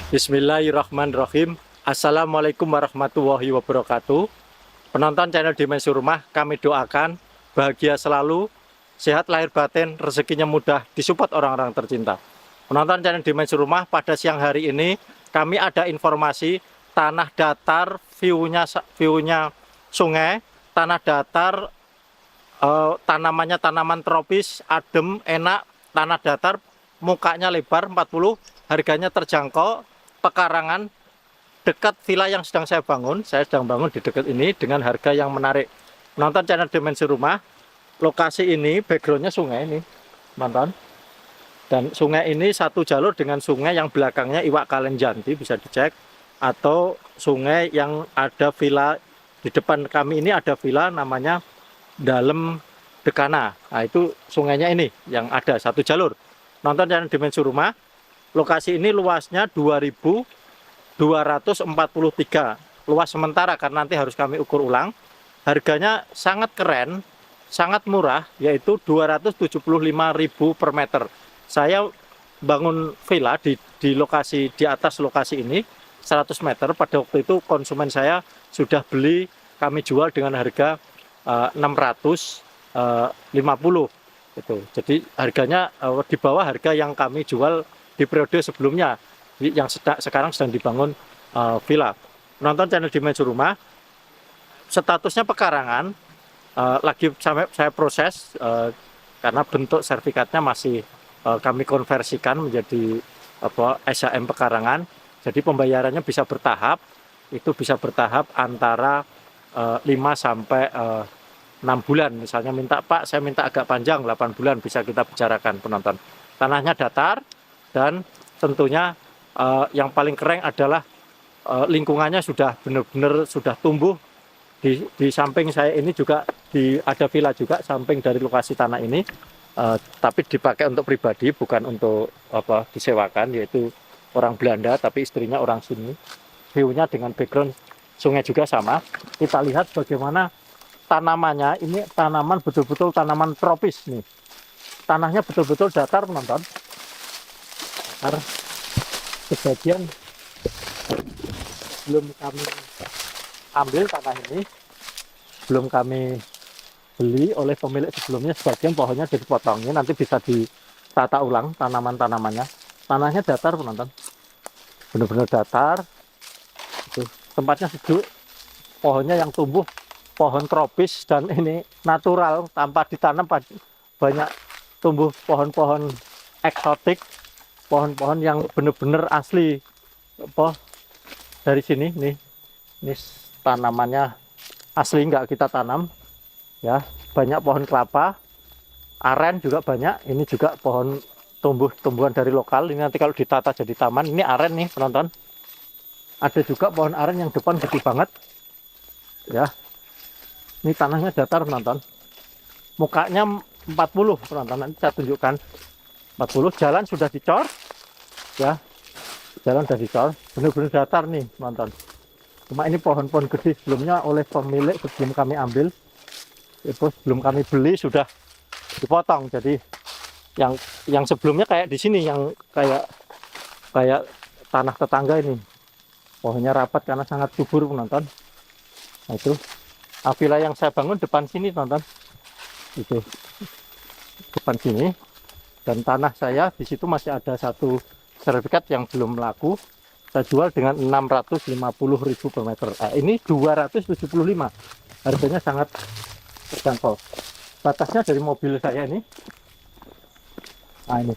Bismillahirrahmanirrahim. Assalamualaikum warahmatullahi wabarakatuh. Penonton channel Dimensi Rumah, kami doakan bahagia selalu, sehat lahir batin, rezekinya mudah, disupport orang-orang tercinta. Penonton channel Dimensi Rumah, pada siang hari ini kami ada informasi tanah datar, view-nya sungai, tanah datar, tanamannya tanaman tropis, adem, enak, tanah datar, mukanya lebar 40, harganya terjangkau, pekarangan dekat villa yang sedang saya bangun. Saya sedang bangun di dekat ini dengan harga yang menarik. Nonton channel Dimensi Rumah. Lokasi ini backgroundnya sungai ini, nonton. Dan sungai ini satu jalur dengan sungai yang belakangnya Iwak Kalenjanti, bisa dicek. Atau sungai yang ada villa di depan kami ini, ada villa namanya Dalem Dekana. Nah itu sungainya ini yang ada satu jalur. Nonton channel Dimensi Rumah. Lokasi ini luasnya 2.243 luas sementara karena nanti harus kami ukur ulang. Harganya sangat keren, sangat murah, yaitu 275.000 per meter. Saya bangun villa di lokasi di atas lokasi ini 100 meter. Pada waktu itu konsumen saya sudah beli, kami jual dengan harga 650 itu. Jadi harganya di bawah harga yang kami jual di periode sebelumnya yang sekarang sedang dibangun villa. Nonton channel Dimensi Rumah. Statusnya pekarangan, lagi saya proses karena bentuk sertifikatnya masih kami konversikan menjadi SHM pekarangan. Jadi pembayarannya bisa bertahap, itu bisa bertahap antara 5 sampai 6 bulan. Misalnya minta, Pak, saya minta agak panjang, 8 bulan bisa kita bicarakan, penonton. Tanahnya datar, dan tentunya yang paling keren adalah lingkungannya sudah benar-benar sudah tumbuh. Di samping saya ini juga ada villa juga samping dari lokasi tanah ini, tapi dipakai untuk pribadi, bukan untuk disewakan, yaitu orang Belanda tapi istrinya orang sini. View-nya dengan background sungai juga sama. Kita lihat bagaimana tanamannya. Ini tanaman betul-betul tanaman tropis nih. Tanahnya betul-betul datar, penonton. Karena sebagian belum kami ambil tanah ini, belum kami beli oleh pemilik sebelumnya. Sebagian pohonnya jadi potongnya, nanti bisa ditata ulang tanaman-tanamannya. Tanahnya datar, penonton, benar-benar datar. Itu tempatnya sejuk, pohonnya yang tumbuh pohon tropis, dan ini natural tanpa ditanam. Banyak tumbuh pohon-pohon eksotik, pohon-pohon yang benar-benar asli dari sini nih. Ini tanamannya asli, nggak kita tanam ya. Banyak pohon kelapa, aren juga banyak. Ini juga pohon tumbuhan dari lokal. Ini nanti kalau ditata jadi taman. Ini aren nih, penonton. Ada juga pohon aren yang depan gede banget ya. Ini tanahnya datar, penonton. Mukanya 40, penonton, nanti saya tunjukkan. 40, jalan sudah dicor ya, jalan sudah dicor, benar-benar datar nih, penonton. Cuma ini pohon-pohon gede sebelumnya oleh pemilik sebelum kami ambil, itu sebelum kami beli sudah dipotong. Jadi yang sebelumnya kayak di sini, yang kayak tanah tetangga ini, pohonnya rapat karena sangat subur, penonton. Nah itu villa yang saya bangun depan sini, penonton, itu depan sini. Dan tanah saya di situ masih ada satu sertifikat yang belum laku. Saya jual dengan 650.000 per meter. Ini 275. Harganya sangat terjangkau. Batasnya dari mobil saya ini. Nah ini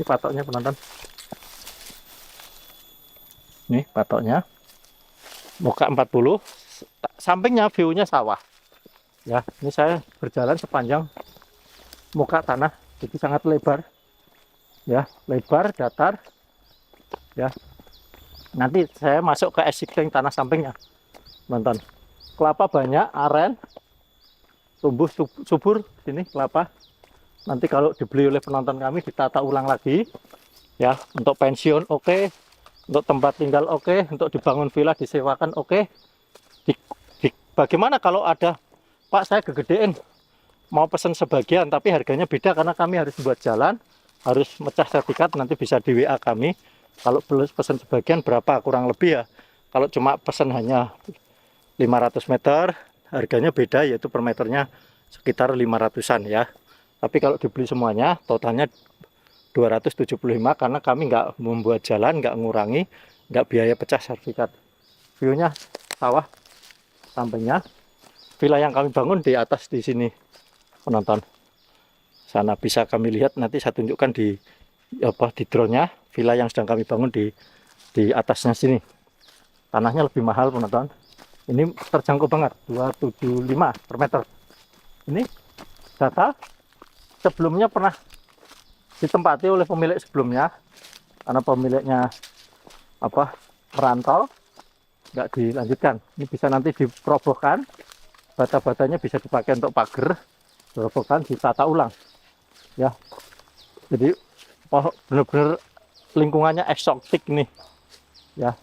patoknya, penonton. Nih patoknya. Muka 40. Sampingnya view-nya sawah. Ya, ini saya berjalan sepanjang muka tanah. Jadi sangat lebar ya, lebar, datar ya. Nanti saya masuk ke existing tanah sampingnya, nonton. Kelapa banyak, aren tumbuh subur sini kelapa. Nanti kalau dibeli oleh penonton kami ditata ulang lagi ya, untuk pensiun oke, untuk tempat tinggal oke, untuk dibangun villa disewakan oke. Bagaimana kalau ada, Pak, saya kegedean mau pesan sebagian tapi harganya beda karena kami harus buat jalan, harus mecah sertifikat, nanti bisa di WA kami. Kalau pesan sebagian berapa kurang lebih ya. Kalau cuma pesan hanya 500 meter, harganya beda, yaitu per meternya sekitar 500-an ya. Tapi kalau dibeli semuanya, totalnya 275 karena kami nggak membuat jalan, nggak ngurangi, nggak biaya pecah sertifikat. View-nya sawah sampingnya. Villa yang kami bangun di atas di sini, penonton. Sana bisa kami lihat, nanti saya tunjukkan di drone-nya. Villa yang sedang kami bangun di atasnya sini. Tanahnya lebih mahal, penonton. Ini terjangkau banget, 275 per meter. Ini data sebelumnya pernah ditempati oleh pemilik sebelumnya, karena pemiliknya merantau, nggak dilanjutkan. Ini bisa nanti dirobohkan, bata-batanya bisa dipakai untuk pagar, dirobohkan, ditata ulang ya. Jadi benar-benar lingkungannya eksotik nih ya,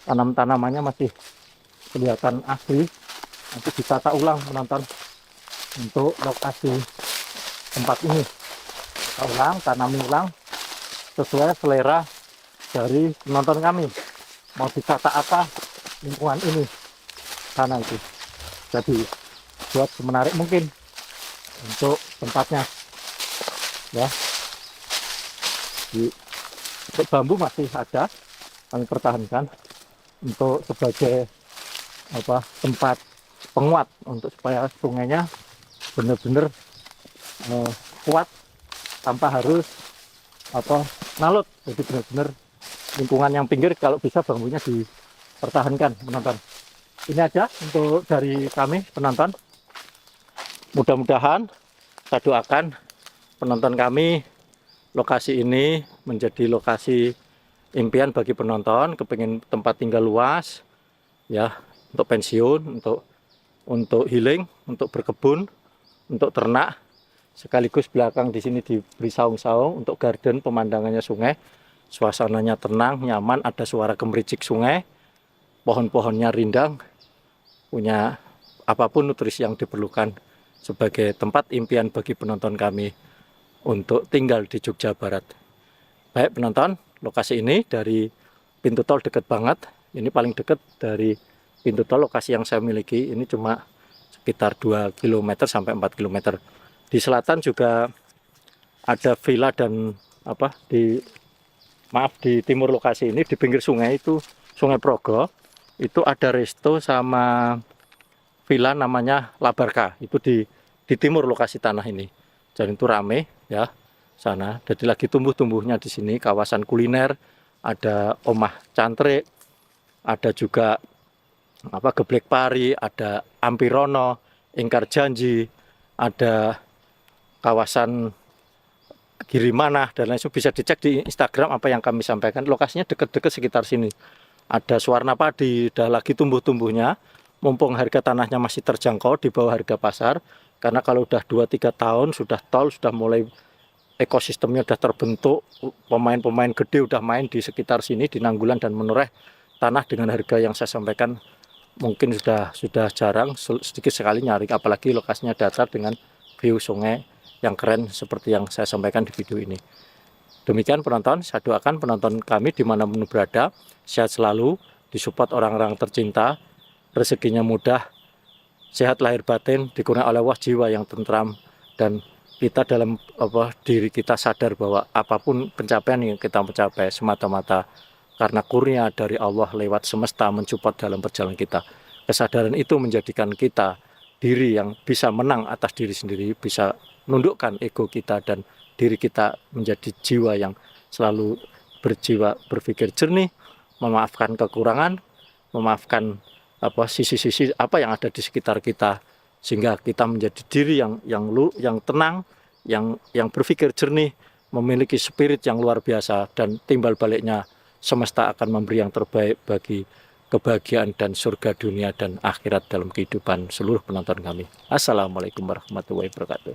tanamannya masih kelihatan asli. Nanti ditata ulang, menonton, untuk lokasi tempat ini. Tata ulang, tanami ulang sesuai selera dari penonton kami, mau ditata apa lingkungan ini sana itu. Jadi buat semenarik mungkin untuk tempatnya ya. Untuk bambu masih ada, kami pertahankan untuk sebagai tempat penguat, untuk supaya sungainya benar-benar kuat tanpa harus nalut. Jadi benar-benar lingkungan yang pinggir kalau bisa bambunya dipertahankan, penonton. Ini aja untuk dari kami, penonton. Mudah-mudahan saya doakan penonton kami, lokasi ini menjadi lokasi impian bagi penonton, kepingin tempat tinggal luas ya, untuk pensiun, untuk healing, untuk berkebun, untuk ternak. Sekaligus belakang di sini diberi saung-saung untuk garden, pemandangannya sungai, suasananya tenang, nyaman, ada suara gemericik sungai, pohon-pohonnya rindang, punya apapun nutrisi yang diperlukan sebagai tempat impian bagi penonton kami untuk tinggal di Jogja Barat. Baik penonton, lokasi ini dari pintu tol dekat banget. Ini paling dekat dari pintu tol lokasi yang saya miliki. Ini cuma sekitar 2 km sampai 4 km. Di selatan juga ada villa dan di timur lokasi ini, di pinggir sungai itu, Sungai Progo, itu ada resto sama villa namanya Labarka. Itu di timur lokasi tanah ini. Dan itu rame ya sana. Jadi lagi tumbuh-tumbuhnya di sini, kawasan kuliner, ada omah cantrik, ada juga geblek pari, ada ampirono, ingkar janji, ada kawasan Girimanah dan lain sebagainya. Bisa dicek di Instagram apa yang kami sampaikan. Lokasinya dekat-dekat sekitar sini. Ada Suwarna Padi, udah lagi tumbuh-tumbuhnya. Mumpung harga tanahnya masih terjangkau di bawah harga pasar. Karena kalau udah 2-3 tahun sudah tol, sudah mulai ekosistemnya sudah terbentuk, pemain-pemain gede udah main di sekitar sini, di Nanggulan dan Menoreh. Tanah dengan harga yang saya sampaikan mungkin sudah jarang, sedikit sekali nyari, apalagi lokasinya datar dengan view sungai yang keren seperti yang saya sampaikan di video ini. Demikian penonton, saya doakan penonton kami dimanapun berada, sehat selalu, disupport orang-orang tercinta, rezekinya mudah, sehat lahir batin, dikurniai oleh Allah jiwa yang tentram, dan kita dalam diri kita sadar bahwa apapun pencapaian yang kita mencapai semata-mata karena kurnia dari Allah lewat semesta mensupport dalam perjalanan kita. Kesadaran itu menjadikan kita diri yang bisa menang atas diri sendiri, bisa menundukkan ego kita dan diri kita menjadi jiwa yang selalu berjiwa berpikir jernih, memaafkan kekurangan, memaafkan sisi-sisi apa yang ada di sekitar kita, sehingga kita menjadi diri yang tenang, yang berpikir jernih, memiliki spirit yang luar biasa, dan timbal baliknya semesta akan memberi yang terbaik bagi kebahagiaan dan surga dunia dan akhirat dalam kehidupan seluruh penonton kami. Assalamualaikum warahmatullahi wabarakatuh.